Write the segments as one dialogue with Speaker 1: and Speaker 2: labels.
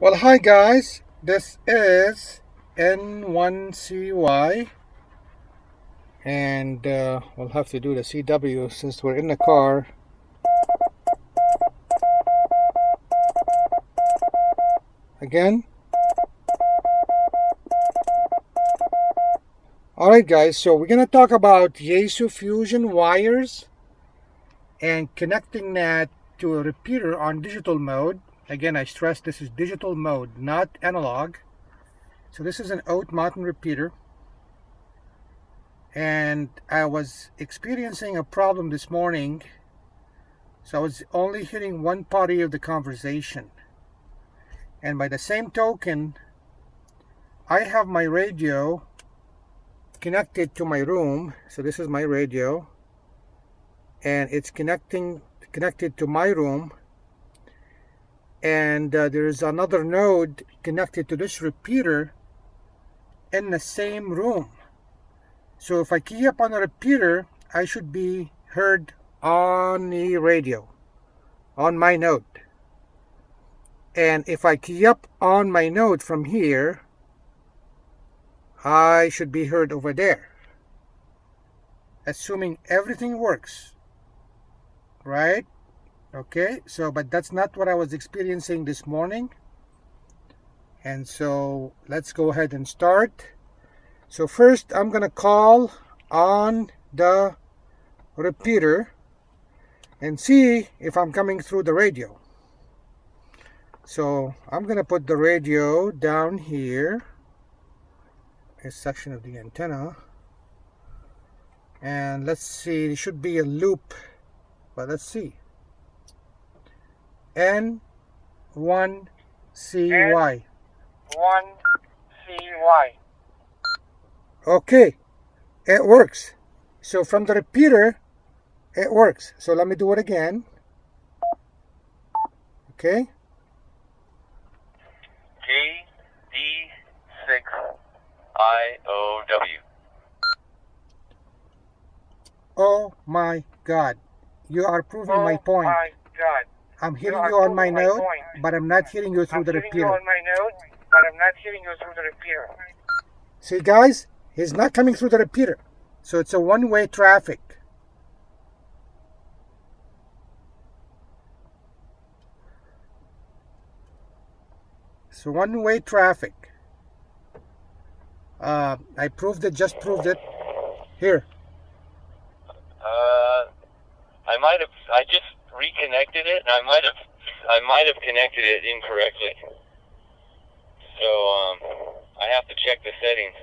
Speaker 1: Well, hi guys, this is N1CY, and we'll have to do the CW since we're in the car. Again. Alright guys, so we're going to talk about Yaesu Fusion wires and connecting that to a repeater on digital mode. Again, I stress this is digital mode, not analog. So this is an Oat Mountain repeater. And I was experiencing a problem this morning. So I was only hearing one party of the conversation. And by the same token, I have my radio connected to my room. So this is my radio. And it's connected to my room. And there's another node connected to this repeater in the same room. So if I key up on the repeater, I should be heard on the radio, on my node. And if I key up on my node from here, I should be heard over there. Assuming everything works, right? Okay, so but that's not what I was experiencing this morning. And so let's go ahead and start. So first I'm gonna call on the repeater and see if I'm coming through the radio. So I'm gonna put the radio down here, a section of the antenna, and let's see, there should be a loop, but let's see. N1CY.
Speaker 2: N1CY.
Speaker 1: Okay, it works. So from the repeater, it works. So let me do it again. Okay.
Speaker 2: GD6IOW.
Speaker 1: Oh my God. You are proving my point.
Speaker 2: Oh my God.
Speaker 1: I'm hearing you on my node, but I'm not hearing you through the repeater.
Speaker 2: I'm hearing you on my node, but I'm not hearing you through the repeater.
Speaker 1: See guys, he's not coming through the repeater. So it's a one-way traffic. So one-way traffic. I proved it, just proved it. Here.
Speaker 2: I just reconnected it, and I might have connected it incorrectly. So, I have to check the settings.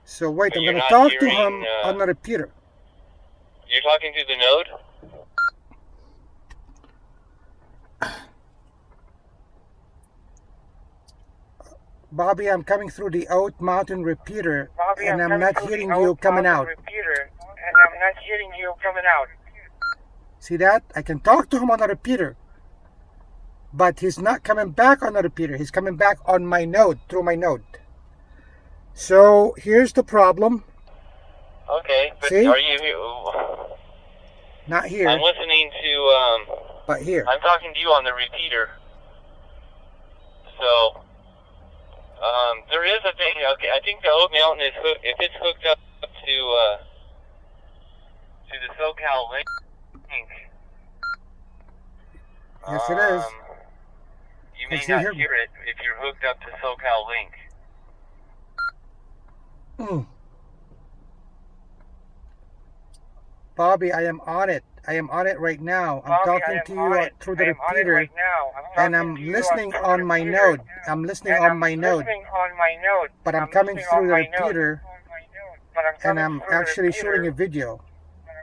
Speaker 1: So wait, I'm going to talk to him on the repeater.
Speaker 2: You're talking to the node?
Speaker 1: Bobby, I'm coming through the Oat Mountain repeater, and I'm not hearing you coming out. See that? I can talk to him on the repeater, but he's not coming back on the repeater. He's coming back on my node, through my node. So here's the problem.
Speaker 2: Okay, but
Speaker 1: see?
Speaker 2: Are you here?
Speaker 1: Not here.
Speaker 2: I'm listening to,
Speaker 1: but here.
Speaker 2: I'm talking to you on the repeater. So, there is a thing, okay, I think the Oat Mountain is hooked, if it's hooked up to the Socal Link.
Speaker 1: Yes, it is.
Speaker 2: You may not hear it if you're hooked up to Socal Link.
Speaker 1: Bobby, I am on it. I am on it right now. I'm talking to you through the repeater, and I'm listening on my node. I'm listening on my node, but I'm coming through the repeater, and I'm actually shooting a video.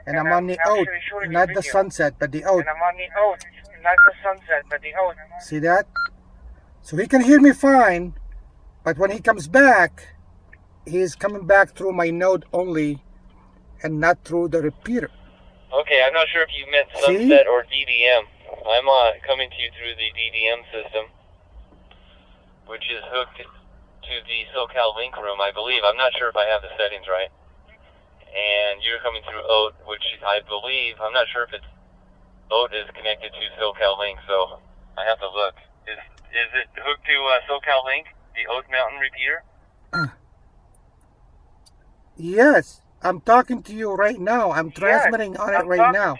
Speaker 1: And I'm on the Oat, not the Sunset, but the Oat. See that? So he can hear me fine, but when he comes back, he's coming back through my node only, and not through the repeater.
Speaker 2: Okay, I'm not sure if you meant Sunset or DDM. I'm coming to you through the DDM system, which is hooked to the Socal Link Room, I believe. I'm not sure if I have the settings right. And you're coming through Oat, which I believe, I'm not sure if Oat is connected to Socal Link, so I have to look. Is it hooked to Socal Link, the Oak Mountain repeater?
Speaker 1: Yes, I'm talking to you right now. I'm transmitting on it right now.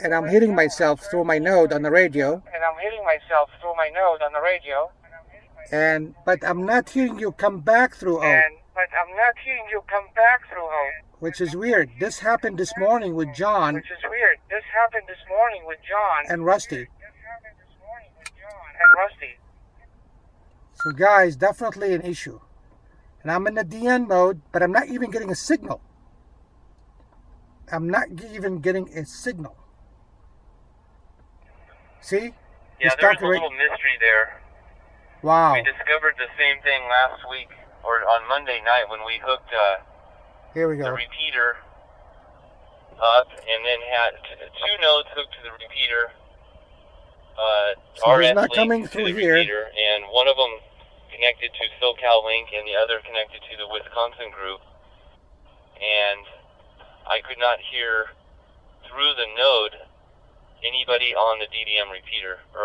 Speaker 1: And I'm hitting myself through my node on the radio. But I'm not hearing you come back through O. Which is weird. This happened this morning with John. And Rusty. So guys, definitely an issue. And I'm in the DN mode, but I'm not even getting a signal. I'm not even getting a signal. See?
Speaker 2: Yeah, there's a little mystery there.
Speaker 1: Wow.
Speaker 2: We discovered the same thing last week, or on Monday night when we hooked
Speaker 1: here we go.
Speaker 2: the repeater up, and then had two nodes hooked to the repeater.
Speaker 1: So
Speaker 2: RS
Speaker 1: it's not
Speaker 2: link
Speaker 1: coming
Speaker 2: to
Speaker 1: through
Speaker 2: the
Speaker 1: here.
Speaker 2: Repeater, and one of them connected to Socal Link, and the other connected to the Wisconsin group. And I could not hear through the node anybody on the DDM repeater, or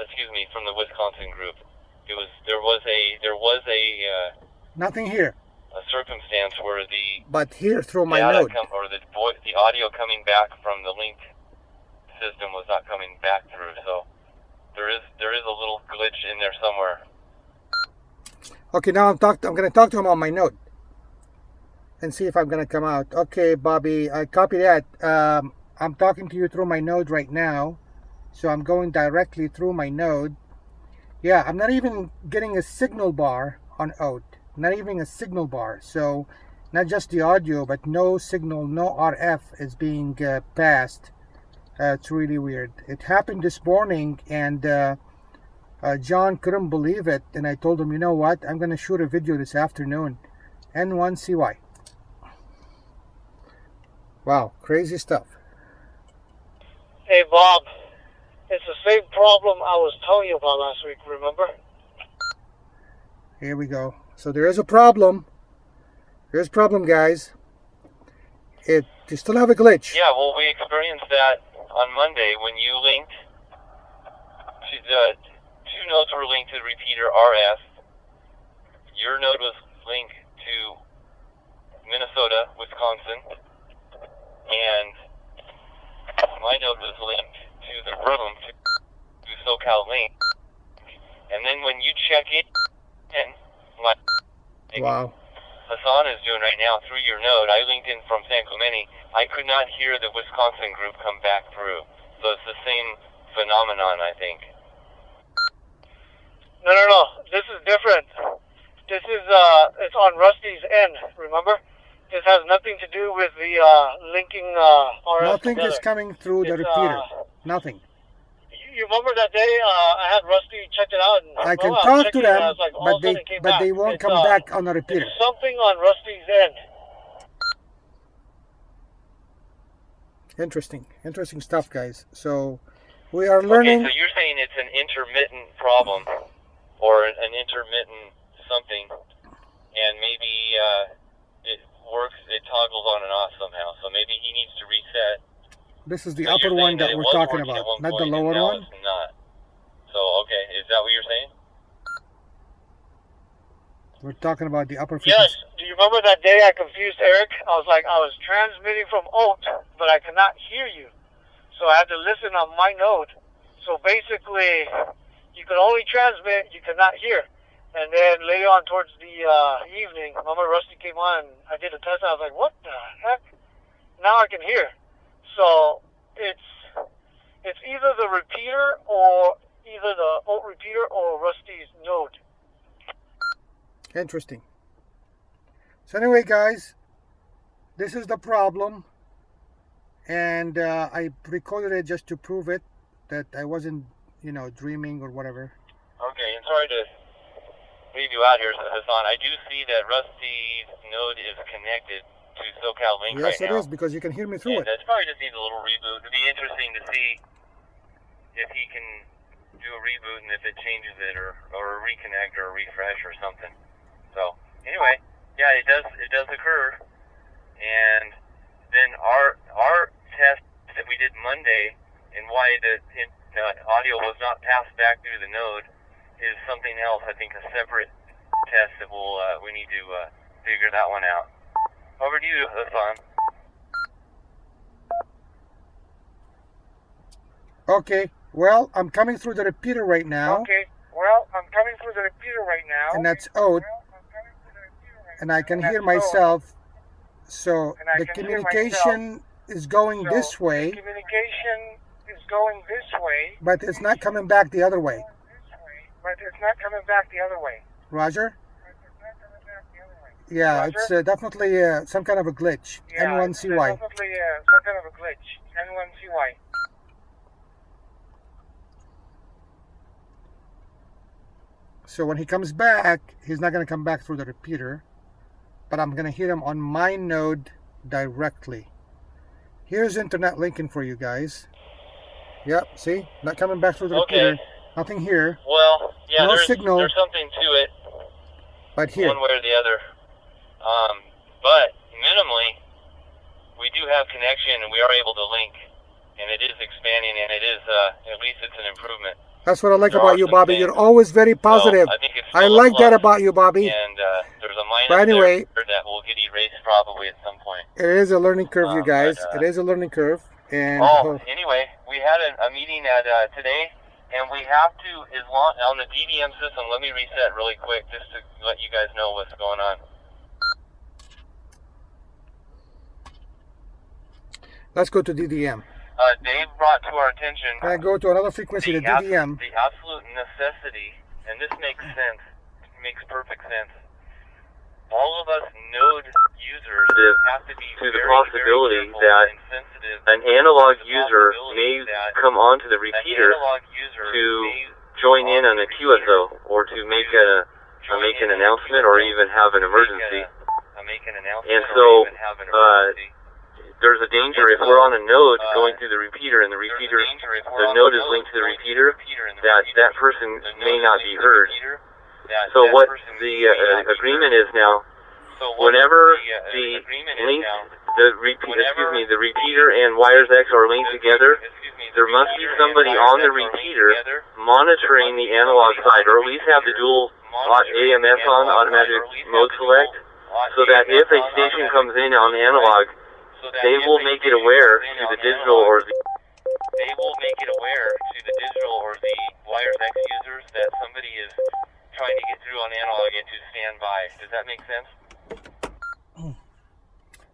Speaker 2: excuse me, from the Wisconsin group. There was a
Speaker 1: nothing here.
Speaker 2: A circumstance where
Speaker 1: but here through my node
Speaker 2: the audio coming back from the link system was not coming back through. So there is a little glitch in there somewhere.
Speaker 1: Okay, now I'm going to talk to him on my node and see if I'm going to come out. Okay, Bobby, I copy that. I'm talking to you through my node right now, so I'm going directly through my node. Yeah, I'm not even getting a signal bar on out. Not even a signal bar. So not just the audio, but no signal, no RF is being passed. It's really weird. It happened this morning, and John couldn't believe it. And I told him, you know what? I'm going to shoot a video this afternoon. N1CY. Wow, crazy stuff.
Speaker 3: Hey, Bob. It's the same problem I was telling you about last week, remember?
Speaker 1: Here we go. So there is a problem. There's a problem, guys. You still have a glitch.
Speaker 2: Yeah, well, we experienced that on Monday when you linked to the two nodes were linked to the repeater RS. Your node was linked to Minnesota, Wisconsin, and my node was linked to the room to Socal Link. And then when you check it in, like
Speaker 1: wow.
Speaker 2: Hassan is doing right now through your node, I linked in from San Clemente. I could not hear the Wisconsin group come back through. So it's the same phenomenon, I think.
Speaker 3: No. This is different. This is, it's on Rusty's end, remember? This has nothing to do with the linking RF
Speaker 1: Nothing
Speaker 3: together.
Speaker 1: is coming through the repeater. Nothing.
Speaker 3: You remember that day I had Rusty check it out? And,
Speaker 1: I can talk to them, but they won't come back on the repeater.
Speaker 3: It's something on Rusty's end.
Speaker 1: Interesting stuff, guys. So we are learning.
Speaker 2: Okay, so you're saying it's an intermittent problem, or an intermittent something, and maybe it works, it toggles on and off somehow. So maybe he needs to reset.
Speaker 1: This is the upper one that we're talking about, not the lower one.
Speaker 2: It's not. So okay, is that what you're saying?
Speaker 1: We're talking about the upper frequency.
Speaker 3: Yes. Do you remember that day I confused Eric? I was transmitting from Oat, but I could not hear you. So I had to listen on my node. So basically, you could only transmit, you could not hear. And then later on towards the evening, remember Rusty came on, and I did a test, I was like, what the heck? Now I can hear. So it's either the repeater or either the Oat repeater or Rusty's node.
Speaker 1: Interesting. So anyway, guys, this is the problem, and I recorded it just to prove it that I wasn't, dreaming or whatever.
Speaker 2: Okay, and sorry to leave you out here, Hassan. I do see that Rusty's node is connected to Socal Link right now.
Speaker 1: Yes, it is, because you can hear me through it.
Speaker 2: It probably just needs a little reboot. It'd be interesting to see if he can do a reboot and if it changes it, or a reconnect or a refresh or something. So anyway, yeah, it does occur. And then our test that we did Monday, and why audio was not passed back through the node is something else. I think a separate test that we need to figure that one out. Over to you, Hassan.
Speaker 1: Okay, well, I'm coming through the repeater right now.
Speaker 3: Okay, well, I'm coming through the repeater right now.
Speaker 1: And that's out. And I can hear myself. So the communication is going this way.
Speaker 3: Communication is going this way.
Speaker 1: But it's not coming back the other way. Roger? Yeah,
Speaker 3: Roger?
Speaker 1: it's definitely some kind of a glitch. N1CY.
Speaker 3: Definitely some kind of a glitch. N1CY.
Speaker 1: So when he comes back, he's not going to come back through the repeater, but I'm going to hear him on my node directly. Here's internet linking for you guys. Yep, see? Not coming back through the repeater. Nothing here.
Speaker 2: Well, yeah,
Speaker 1: no signal.
Speaker 2: There's something to it.
Speaker 1: But here.
Speaker 2: One way or the other. But minimally, we do have connection and we are able to link. And it is expanding and it is, at least it's an improvement.
Speaker 1: That's what I like about you, Bobby. You're always very positive.
Speaker 2: So
Speaker 1: I like that about you, Bobby.
Speaker 2: And there's a minus
Speaker 1: but anyway,
Speaker 2: there that will get erased probably at some point.
Speaker 1: It is a learning curve, you guys. It is a learning curve. And
Speaker 2: anyway, we had a meeting at today, and we have to, on the DDM system, let me reset really quick just to let you guys know what's going on.
Speaker 1: Let's go to DDM.
Speaker 2: Dave brought to our attention.
Speaker 1: Can I go to another frequency, the DDM?
Speaker 2: The absolute necessity, and this makes sense, makes perfect sense. All of us node users have to be to the possibility that an analog user may come onto the repeater to join in on a QSO or to make an announcement or even have an emergency. And so there's a danger if we're on a node going through the repeater and the node is linked to the repeater, that person may not be heard. So what the agreement is now, whenever the repeater and wires X are linked together, there must be somebody on the repeater monitoring the analog side, or at least have the dual AMS on, automatic mode select, so that if a station comes in on analog, they will make it aware to the digital or the wires X users that somebody is trying to get through on analog into standby. Does that make sense?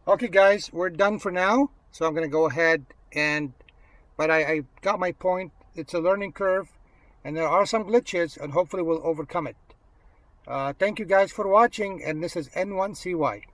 Speaker 1: Okay, guys, we're done for now. So I'm going to go ahead but I got my point. It's a learning curve, and there are some glitches, and hopefully we'll overcome it. Thank you guys for watching, and this is N1CY.